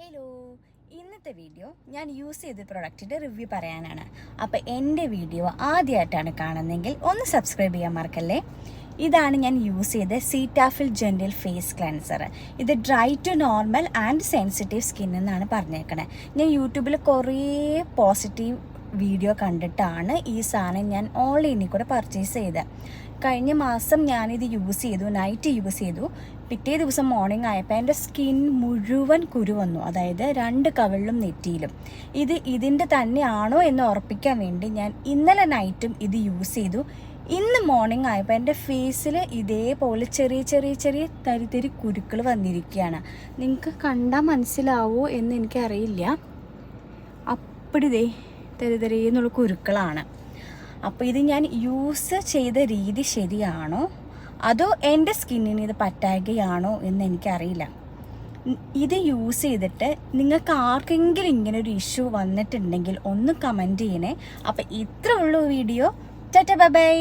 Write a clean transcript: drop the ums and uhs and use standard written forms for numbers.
Hello, ഇന്നത്തെ video ഞാൻ use ചെയ്ത പ്രൊഡക്റ്റിൻ്റെ റിവ്യൂ പറയാനാണ്. അപ്പോൾ എൻ്റെ വീഡിയോ ആദ്യമായിട്ടാണ് കാണുന്നതെങ്കിൽ ഒന്ന് സബ്സ്ക്രൈബ് ചെയ്യാൻ മറക്കല്ലേ. ഇതാണ് ഞാൻ യൂസ് ചെയ്ത സീറ്റാഫിൽ ജെൻറ്റിൽ ഫേസ് ക്ലെൻസർ. ഇത് dry to normal and sensitive skin എന്നാണ് പറഞ്ഞേക്കണേ. ഞാൻ യൂട്യൂബിൽ കുറേ പോസിറ്റീവ് വീഡിയോ കണ്ടിട്ടാണ് ഈ സാധനം ഞാൻ ഓൺലൈനിൽ കൂടെ പർച്ചേസ് ചെയ്തത്. കഴിഞ്ഞ മാസം ഞാനിത് യൂസ് ചെയ്തു, നൈറ്റ് യൂസ് ചെയ്തു. പിറ്റേ ദിവസം മോർണിംഗ് ആയപ്പോൾ എൻ്റെ സ്കിൻ മുഴുവൻ കുരു വന്നു, അതായത് 2 കവിളിലും നെറ്റിയിലും. ഇതിൻ്റെ തന്നെയാണോ എന്ന് ഉറപ്പിക്കാൻ വേണ്ടി ഞാൻ ഇന്നലെ നൈറ്റും ഇത് യൂസ് ചെയ്തു. ഇന്ന് മോർണിംഗ് ആയപ്പോൾ എൻ്റെ ഫേസിൽ ഇതേപോലെ ചെറിയ ചെറിയ ചെറിയ തരി കുരുക്കൾ വന്നിരിക്കുകയാണ്. നിങ്ങൾക്ക് കണ്ടാൽ മനസ്സിലാവോ എന്ന് എനിക്കറിയില്ല. അപ്പടിതേ തരിതരിന്നുള്ള കുരുക്കളാണ്. അപ്പോൾ ഇത് ഞാൻ യൂസ് ചെയ്ത രീതി ശരിയാണോ അതോ എൻ്റെ സ്കിന്നിന് ഇത് പറ്റായ്കയാണോ എന്ന് എനിക്കറിയില്ല. ഇത് യൂസ് ചെയ്തിട്ട് നിങ്ങൾക്ക് ആർക്കെങ്കിലും ഇങ്ങനെ ഒരു ഇഷ്യൂ വന്നിട്ടുണ്ടെങ്കിൽ ഒന്ന് കമൻറ്റ് ചെയ്യണേ. അപ്പോൾ ഇത്രേ ഉള്ളൂ വീഡിയോ. Tata bye bye.